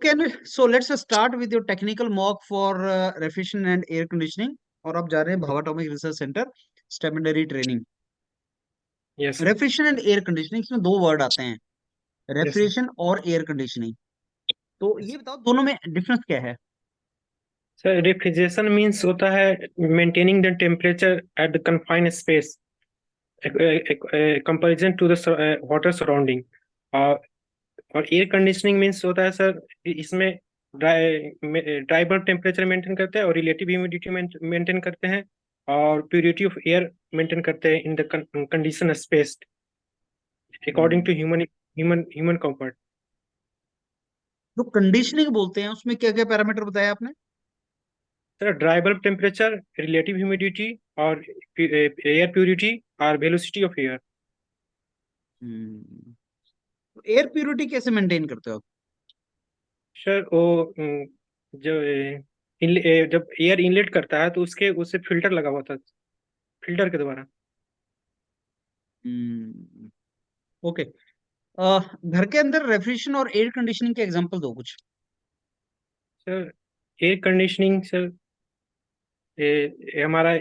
Okay, so let's start with your technical mock for refrigeration and air conditioning. और आप जा रहे हैं भाभा एटॉमिक रिसर्च सेंटर स्टेमिनरी training. Yes sir. Refrigeration and air conditioning, इसमें दो वर्ड आते हैं, यस सर। रेफ्रिजरेशन और एयर कंडीशनिंग। तो ये बताओ दोनों में डिफरेंस क्या है? सर रेफ्रिजरेशन मीन्स होता है maintaining the temperature at the confined space comparison to the water surrounding. और एयर कंडीशनिंग मीन्स होता है सर इसमें ड्राई बल्ब टेम्परेचर मेंटेन करते हैं और रिलेटिव ह्यूमिडिटी मेंटेन करते हैं और प्योरिटी ऑफ एयर मेंटेन करते हैं in the condition space according to hmm, human human human comfort. जो कंडीशनिंग बोलते हैं उसमें क्या क्या पैरामीटर बताया आपने? Sir dry bulb temperature, relative humidity और एयर प्योरिटी और velocity of air. Hmm, air purity कैसे मेंटेन करते हो? सर वो जो जब एयर इनलेट करता है तो उसके उससे फिल्टर लगा हुआ था, फिल्टर के द्वारा। हम्म, ओके। घर के अंदर रेफ्रिजरेशन और एयर कंडीशनिंग के एग्जांपल दो कुछ। सर एयर कंडीशनिंग सर हमारा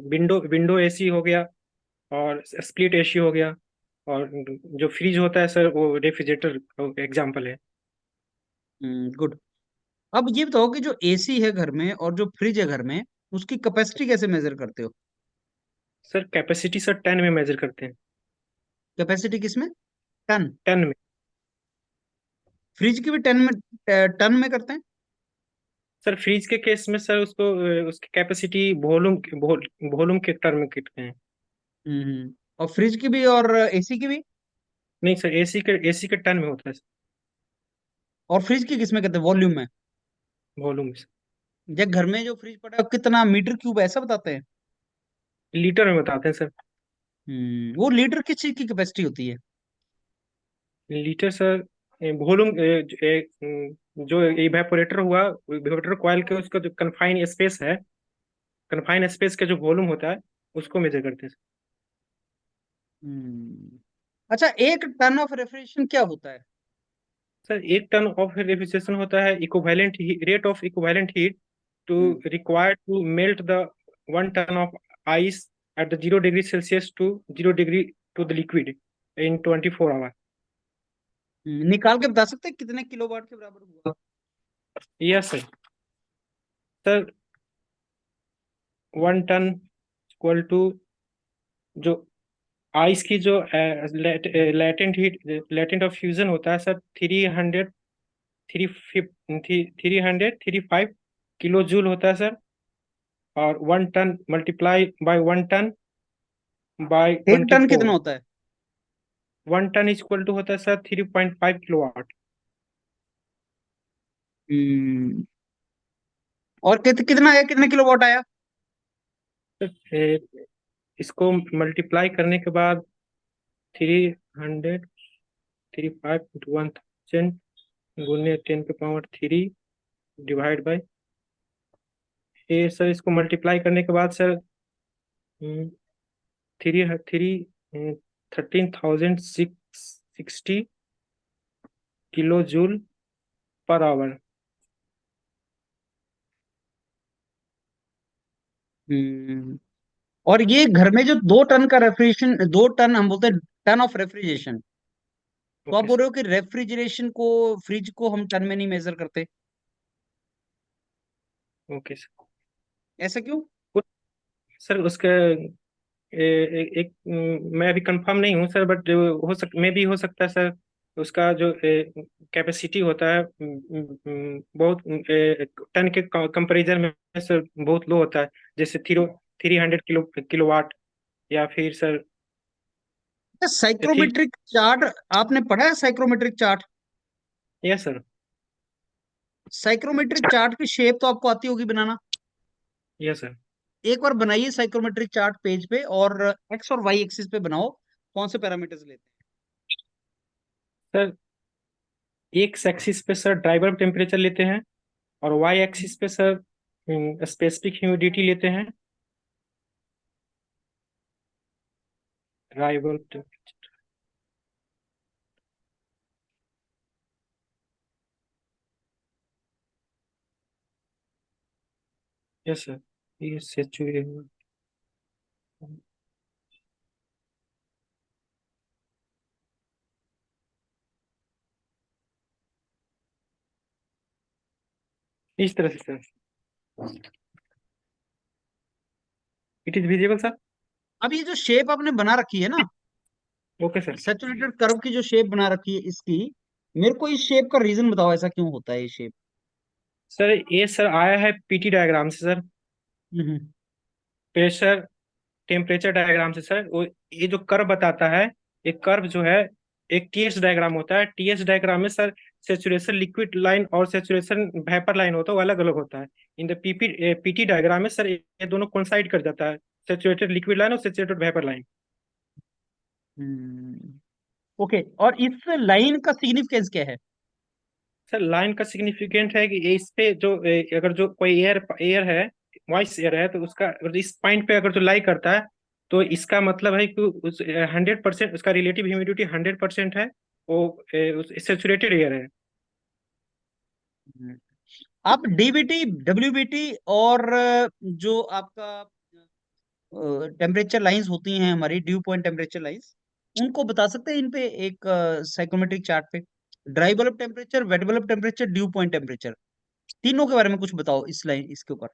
विंडो विंडो एसी हो गया और स्प्लिट एसी हो गया। और जो फ्रिज होता है सर वो रेफ्रिजरेटर एग्जांपल है। गुड। अब ये बताओ कि जो एसी है घर में और जो फ्रिज है घर में, उसकी कैपेसिटी कैसे मेजर करते हो? सर कैपेसिटी सर 10 में मेजर करते हैं। कैपेसिटी किसमें? टन? 10 में। फ्रिज की भी टन में, टन में करते हैं? सर फ्रिज के केस में सर उसको उसकी कैपेसिटी वॉल्यूम के टर्म में कहते हैं। और फ्रिज की भी और एसी की भी? नहीं सर एसी के टर्म में होता है और फ्रिज की किसमें करते हैं, वॉल्यूम में? वॉल्यूम। या घर में जो फ्रिज पड़ा है वो कितना मीटर क्यूब ऐसा बताते हैं? लीटर में बताते हैं सर। वो लीटर किस चीज की कैपेसिटी होती है? लीटर सर वॉल्यूम जो इवेपोरेटर हुआ, इवेपोरेटर कॉइल के उसका जो कन्फाइन स्पेस है, कन्फाइन स्पेस का जो वॉल्यूम होता है उसको मेजर करते हैं हम्म, अच्छा, एक टन ऑफ रेफ्रिजरेशन क्या होता है? सर। एक टन ऑफ रेफ्रिजरेशन होता है equivalent rate of equivalent heat to hmm, required to melt the 1 ton of ice at the 0 degree Celsius to 0 degree to the liquid in 24 hour. निकाल के बता सकते हैं कितने किलोवाट के बराबर हुआ? Yes sir. Sir 1 ton equal to जो आइस की जो लेटेंट ऑफ फ्यूजन होता है सर 335 किलो जूल होता है सर। और 1 ton multiply by 1 ton by एक ट्वेंटी टन कितना फोर होता है? 1 टन इज इक्वल टू होता है सर 3.5 किलोवाट। हम्म, और कितना आया, कितने किलोवाट आया? इसको मल्टीप्लाई करने के बाद 335 into 1000 गुने 10 के पावर 3 डिवाइड बाय ये सर। इसको मल्टीप्लाई करने के बाद sir three three 13,660 kilo joule per hour. हम्म, और ये घर में जो 2 टन का रेफ्रिजरेशन, 2 टन हम बोलते हैं टन ऑफ रेफ्रिजरेशन, तो आप ओके बोल सर। रहे हो कि रेफ्रिजरेशन को, फ्रिज को हम टन में नहीं मेजर करते? Okay sir. ऐसा क्यों? सर उसका एक मैं अभी कंफर्म नहीं हूँ सर, बट मे भी हो सकता है सर। उसका जो कैपेसिटी होता है बहुत टन के कंपैरिजन में सर बहुत लो होता है। जैसे 300 किलोवाट या फिर सर थ्री। साइक्रोमेट्रिक चार्ट आपने पढ़ा है? Psychrometric chart, yes sir. Psychrometric chart की शेप तो आपको आती होगी बनाना। Yes sir. एक बार बनाइए साइक्रोमेट्रिक चार्ट पेज पे, और एक्स और वाई एक्सिस पे बनाओ कौन से पैरामीटर्स लेते सर एक एक्सिस पे सर ड्राइवर टेम्परेचर लेते हैं और वाई एक्सिस पे सर स्पेसिफिक ह्यूमिडिटी लेते हैं। Driver temperature. यस सर, ये सेचुरेशन। इस तरह से sir, it is visible sir. अब ये जो शेप आपने बना रखी है ना, ओके सर। सैचुरेटेड कर्व की जो शेप बना रखी है इसकी, मेरे को इस शेप का रीजन बताओ, ऐसा क्यों होता है ये शेप? सर ये सर आया है पीटी डायग्राम से सर, हम्म। प्रेशर टेम्परेचर डायग्राम से सर। वो ये जो कर्व बताता है, एक कर्व जो है, एक टीएस डायग्राम होता है। टीएस डायग्राम में सर सेचुरेशन लिक्विड लाइन और सेचुरेशन वेपर लाइन होता है, वो अलग अलग होता है। इन द पीटी डायग्राम में सर ये दोनों कोइंसाइड कर जाता है, सेचुरेटेड लिक्विड लाइन और सेचुरेटेड वेपर लाइन। हम्म। ओके, और इस लाइन का सिग्निफिकेंस क्या है? सर लाइन का सिग्निफिकेंट है कि ये इस पे जो अगर जो कोई एयर एयर है, वॉइस एयर है, तो उसका अगर इस पॉइंट पे अगर जो लाई करता है, तो इसका मतलब है कि उस 100% उसका रिलेटिव ह्यूमिडिटी 100% है, वो सेचुरेटेड एयर है। हम्म। आप डीबीटी, डब्ल्यूबीटी और जो आपका टेम्परेचर लाइंस होती हैं हमारी, ड्यू पॉइंट टेम्परेचर लाइंस, उनको बता सकते हैं इन पे एक साइकोमेट्रिक चार्ट पे? Dry bulb temperature, wet bulb temperature, due point temperature, तीनों के बारे में कुछ बताओ इस लाइन, इसके ऊपर,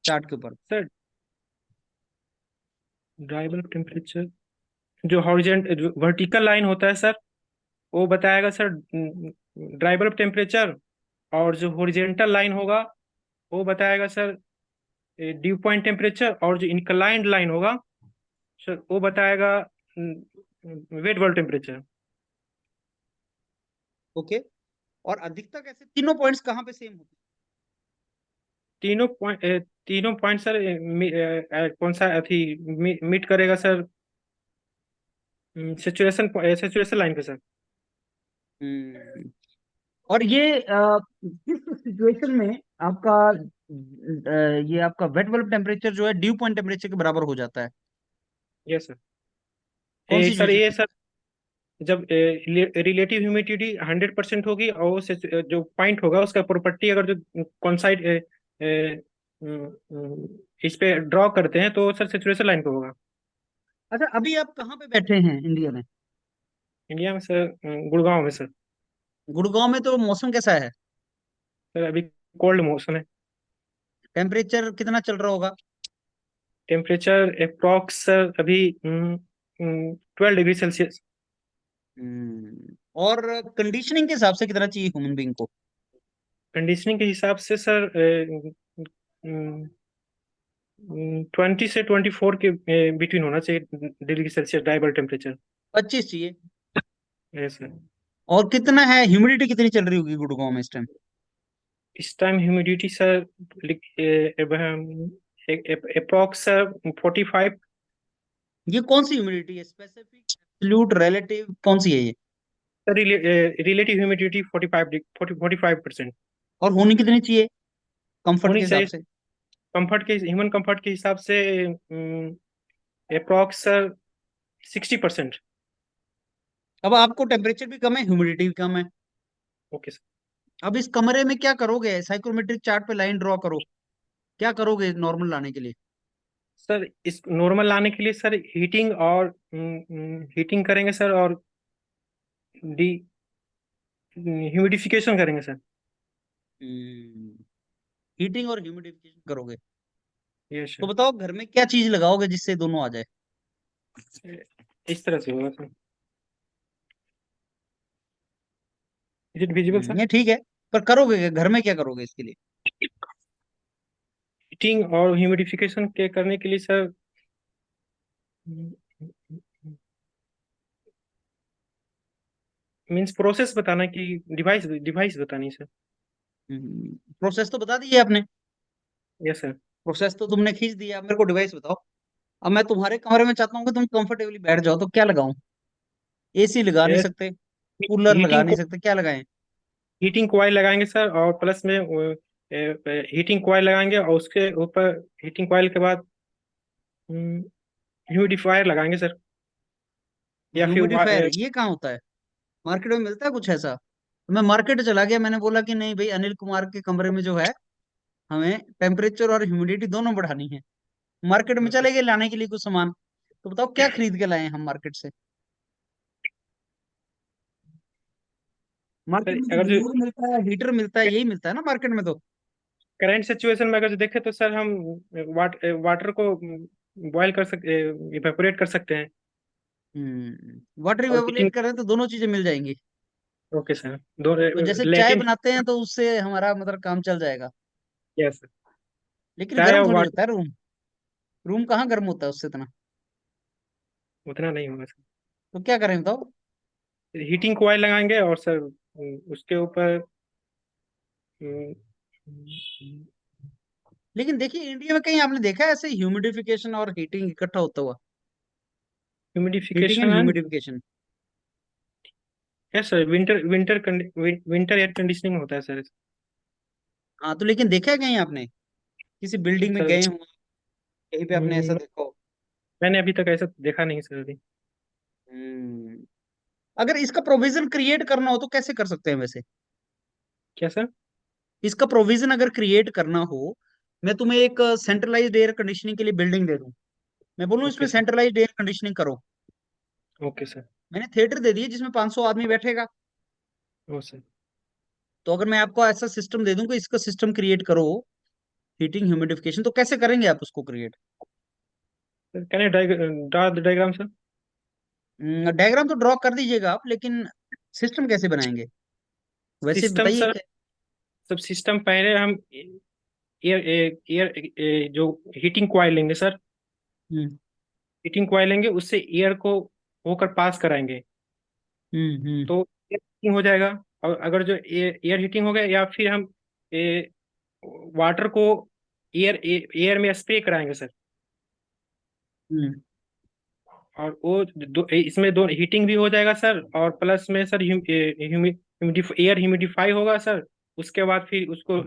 चार्ट के ऊपर। सर ड्राई बल्ब टेम्परेचर, जो हॉरिजेंट जो वर्टिकल लाइन होता है सर, वो बताएगा सर ड्राई बल्ब टेम्परेचर। और जो हॉरिजेंटल लाइन होगा, वो बताएगा सर ड्यू पॉइंट टेम्परेचर। और जो इंक्लाइंड लाइन होगा सर, वो बताएगा वेट बल्ब टेम्परेचर। ओके, और अधिकतम कैसे तीनों पॉइंट्स कहाँ पे सेम होते तीनों पॉइंट सर कौन सा अथी मीट करेगा सर, सेचुरेशन लाइन पे सर। हैं? और ये किस सिचुएशन में आपका ये आपका वेट बल्ब टेम्परेचर जो है ड्यू पॉइंट टेम्परेचर के बराबर हो जाता है? Yes sir. कौन सी सर सिचुएशन ये में? सर जब रिलेटिव ह्यूमिडिटी 100% होगी, और वो जो पॉइंट होगा उसका प्रॉपर्टी अगर जो कौन साइड इस पे ड्रॉ करते हैं, तो सर सेचुरेशन लाइन पे होगा। अच्छा, अभी आप कहाँ पे बैठे हैं इंडिया में? इंडिया में सर गुड़गांव में सर। गुड़गांव में तो मौसम कैसा है? सर अभी कोल्ड मौसम है। टेम्परेचर कितना चल रहा होगा? टेम्परेचर अप्रॉक्स सर अभी 12 डिग्री सेल्सियस। और कंडीशनिंग के हिसाब से कितना चाहिए ह्यूमन बीइंग को? कंडीशनिंग के हिसाब से सर 20 से 24 के बिटवीन होना चाहिए डिग्री सेल्सियस डाइबल टेम्परेचर। 25 चाहिए? Yes sir. और कितना है ह्यूमिडिटी, कितनी चल रही होगी गुड़गांव में इस टाइम? इस time humidity sir approx sir 45। ये कौन सी ह्यूमिडिटी है, स्पेसिफिक, एब्सोल्यूट, रिलेटिव, कौन सी है ये? Sir relative humidity 45%। और होनी कितनी चाहिए कंफर्ट होनी के हिसाब चाहिए से? कंफर्ट के, ह्यूमन कंफर्ट के हिसाब से अप्रॉक्स सर 60%। अब आपको टेम्परेचर भी कम है, ह्यूमिडिटी भी कम है। Okay sir. अब इस कमरे में क्या करोगे? साइक्रोमेट्रिक चार्ट पे लाइन ड्रॉ करो, क्या करोगे नॉर्मल लाने के लिए? सर इस नॉर्मल लाने के लिए सर हीटिंग और हीटिंग करेंगे सर, और डी ह्यूमिडिफिकेशन करेंगे सर। हीटिंग और ह्यूमिडिफिकेशन करोगे? यस तो सर। बताओ घर में क्या चीज लगाओगे जिससे दोनों आ जाए? इस तरह से होगा sir. Is it visible sir? ये ठीक है, पर करोगे क्या? घर में क्या करोगे इसके लिए? हीटिंग और ह्यूमिडिफिकेशन के करने के लिए सर मीन्स प्रोसेस बताना कि डिवाइस डिवाइस बतानी सर। प्रोसेस तो बता दिए आपने, यस सर। प्रोसेस तो तुमने खींच दिया, अब मेरे को डिवाइस बताओ। अब मैं तुम्हारे कमरे में चाहता हूँ कि तुम कंफर्टेबली बैठ जाओ, तो क्या लगाऊं? एसी लगा नहीं सकते, कूलर लगा हीटिंग नहीं सकते, क्या लगाएं? हीटिंग कॉइल लगाएंगे सर, और प्लस में हीटिंग कॉइल लगाएंगे, और उसके ऊपर हीटिंग कॉइल के बाद ह्यूमिडिफायर लगाएंगे सर। या फिर ह्यूमिडिफायर ये कहाँ होता है? मार्केट में मिलता है कुछ ऐसा? तो मैं मार्केट चला गया, मैंने बोला कि नहीं भाई, अनिल कुमार के कमरे में जो है हमें टेम्परेचर और ह्यूमिडिटी दोनों बढ़ानी है। मार्केट में ओके चले गए लाने के लिए कुछ सामान, तो बताओ क्या खरीद के लाए हम मार्केट से? मार्केट सर, में तो अगर जो गीजर मिलता है, हीटर मिलता है, यही मिलता है ना मार्केट में तो। करंट सिचुएशन में अगर जो देखें तो सर हम वाटर को बॉयल कर सकते, इवेपोरेट कर सकते हैं। वाटर और इवेपोरेट हीटिंग। करें तो दोनों चीजें मिल जाएंगी। ओके सर, दो तो जैसे चाय लेटिन। बनाते हैं तो उससे हमारा मतलब काम चल जाएगा, यस सर। लेकिन चाय गर्म और थोड़ी वाटर होता है रूम। रूम कहाँ गर्म होता है उससे इतना। उतना नहीं होगा सर। तो क्या करें बताओ? हीटिंग कॉइल लगाएंगे और सर उसके ऊपर लेकिन देखिए इंडिया में कहीं आपने देखा है ऐसे ह्यूमिडिफिकेशन और हीटिंग इकट्ठा होता हुआ? Heating and humidification and. Humidification. Yes sir, winter winter winter air conditioning होता है सर। हाँ तो लेकिन देखा है कहीं आपने, किसी बिल्डिंग में सर गए हो, कहीं पे आपने ऐसा देखा हो? मैंने अभी तक ऐसा देखा नहीं सर अभी। हम्म अगर इसका प्रोविजन क्रिएट करना हो तो कैसे कर सकते हैं वैसे? क्या सर? इसका प्रोविजन अगर क्रिएट करना हो, मैं तुम्हें एक सेंट्रलाइज्ड एयर कंडीशनिंग के लिए बिल्डिंग दे दूं, मैं बोलूं ओके इसमें सर। सेंट्रलाइज्ड एयर कंडीशनिंग करो। Okay sir. मैंने थिएटर दे दिया जिसमें 500 आदमी बैठेगा। ओ सर। तो अगर मैं आपको ऐसा सिस्टम दे दूं कि इसका सिस्टम क्रिएट करो, हीटिंग ह्यूमिडिफिकेशन, तो कैसे करेंगे आप उसको create? Can you draw the diagram sir? Diagram तो ड्रॉ कर दीजिएगा आप, लेकिन सिस्टम कैसे बनाएंगे वैसे सिस्टम बताइए सर, क्या? सब सिस्टम पहले हम एयर एयर जो हीटिंग कॉइल लेंगे सर। हम्म हीटिंग कॉइल लेंगे, उससे एयर को होकर पास कराएंगे, हम्म। तो एयर हीटिंग हो जाएगा। और अगर जो एयर हीटिंग हो गया, या फिर हम वाटर को एयर एयर में स्प्रे कराएंगे सर। हम्म और वो इसमें दो हीटिंग भी हो जाएगा सर, और प्लस में सर एयर ह्यूमिडिफाई होगा सर। उसके बाद फिर उसको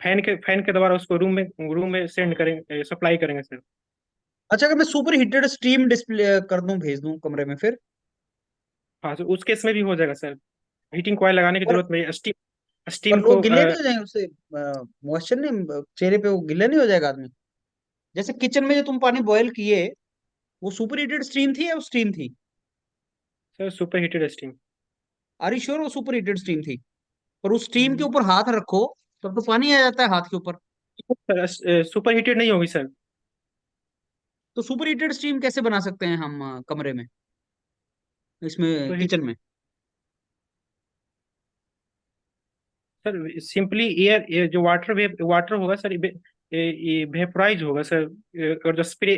फैन के द्वारा उसको रूम में सेंड करेंगे, सप्लाई करेंगे सर। अच्छा, अगर मैं सुपर हीटेड स्टीम डिस्प्ले कर दूं, भेज दूं कमरे में फिर? हाँ, तो उस केस में भी हो जाएगा सर। हीटिंग कॉइल लगाने की पर जरूरत नहीं, स्टीम पर स्टीम लोग को गिले नहीं हो जाएंगे उससे? मॉइस्चर नहीं, चेहरे पे वो गिला नहीं हो जाएगा आदमी? जैसे किचन में जो तुम पानी बॉयल किए, वो सुपर हीटेड स्टीम थी या वो स्टीम थी? Sir super heated steam. Are you sure वो सुपर हीटेड स्टीम थी? पर उस स्टीम के ऊपर हाथ रखो तब तो पानी आ जाता है हाथ के ऊपर। सर सुपर हीटेड नहीं होगी सर। तो सुपर हीटेड स्टीम कैसे बना सकते हैं हम कमरे में, इसमें सुपर हीट किचन में? सर सिंपली एयर जो वाटर होगा सर, ये वेपराइज होगा सर। और जो स्प्रे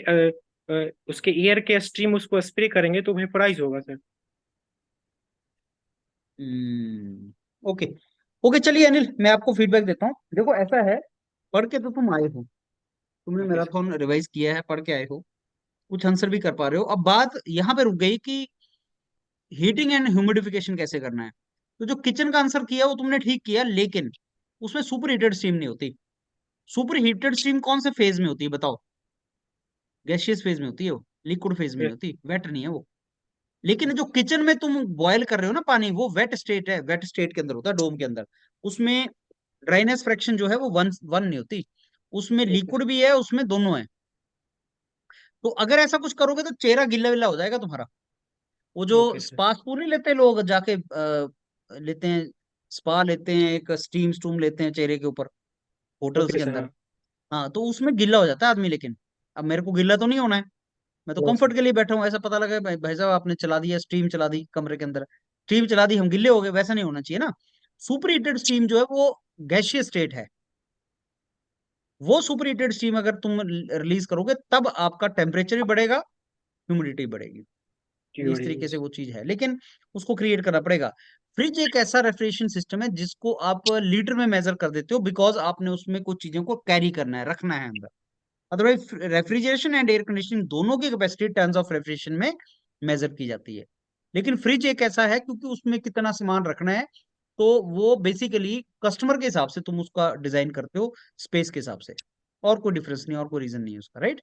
उसके एयर के स्ट्रीम उसको स्प्रे करेंगे तो वेपराइज होगा सर। ओके। ओके चलिए अनिल, मैं आपको फीडबैक देता हूँ। देखो ऐसा है, पढ़ के तो तुम आए हो, तुमने ओके सर। मैराथन रिवाइज किया है, पढ़ के आए हो, कुछ आंसर भी कर पा रहे हो। अब बात यहाँ पे रुक गई कि हीटिंग एंड ह्यूमिडिफिकेशन कैसे करना है। तो जो किचन का आंसर किया वो तुमने ठीक किया, लेकिन उसमें सुपर हीटेड स्टीम नहीं होती। सुपर हीटेड स्टीम कौन से फेज में होती है बताओ? गैसियस फेज में होती है वो, लिक्विड फेज में नहीं Yes, होती, वेट नहीं है वो। लेकिन जो किचन में तुम बॉयल कर रहे हो ना पानी, वो वेट स्टेट है, वेट स्टेट के अंदर होता है, डोम के अंदर। उसमें ड्राइनेस फ्रैक्शन जो है वो वन वन नहीं होती, उसमें ओके लिक्विड सर। भी है उसमें दोनों है। तो अगर ऐसा कुछ करोगे तो चेहरा गिल्ला विल्ला हो जाएगा तुम्हारा। वो जो ओके सर। स्पा स्पू नहीं लेते लोग जाके लेते हैं, स्पा लेते हैं, एक स्टीम स्टूम लेते हैं चेहरे के ऊपर होटल्स ओके के सर। अंदर। हाँ। हाँ तो उसमें गिल्ला हो जाता है आदमी, लेकिन अब मेरे को गिल्ला तो नहीं होना है, मैं तो नो सर। कंफर्ट के लिए बैठा हूँ। ऐसा पता लगा भाई साहब आपने चला दिया स्टीम, चला दी कमरे के अंदर, स्टीम चला दी, हम गिल्ले हो गए, वैसा नहीं होना चाहिए ना। सुपर हीटेड स्टीम जो है वो गैसियस स्टेट है। वो सुपर हीटेड स्टीम अगर तुम रिलीज करोगे तब आपका टेम्परेचर भी बढ़ेगा, ह्यूमिडिटी बढ़ेगी। जी इस बढ़िया तरीके से सर। वो चीज है, लेकिन उसको क्रिएट करना पड़ेगा। फ्रिज एक ऐसा रेफ्रिजरेशन सिस्टम है जिसको आप लीटर में मेजर कर देते हो, बिकॉज आपने उसमें कुछ चीजों को कैरी करना है, रखना है अंदर। Otherwise refrigeration and air conditioning दोनों की कैपेसिटी टर्म्स ऑफ रेफ्रिजरेशन में मेजर की जाती है। लेकिन फ्रिज एक ऐसा है क्योंकि उसमें कितना सामान रखना है, तो वो बेसिकली कस्टमर के हिसाब से तुम उसका डिजाइन करते हो, स्पेस के हिसाब से। और कोई डिफरेंस नहीं, और कोई रीजन नहीं है उसका, राइट?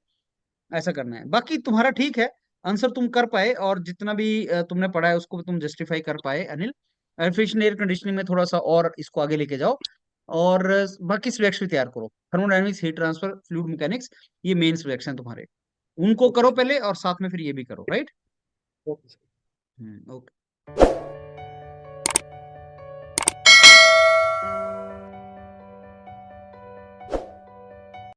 ऐसा करना है। बाकी तुम्हारा ठीक है, आंसर तुम कर पाए, और जितना भी तुमने पढ़ा है उसको भी तुम जस्टिफाई कर पाए अनिल। रेफ्रिजरेशन एयर कंडीशनिंग में थोड़ा सा और इसको आगे लेके जाओ। और बाकी सब्जेक्ट्स भी तैयार करो। Thermodynamics, heat transfer, fluid mechanics, ये मेन सब्जेक्ट्स हैं तुम्हारे। उनको ओके करो सर। पहले और साथ में फिर ये भी करो, राइट? Okay sir. ओके।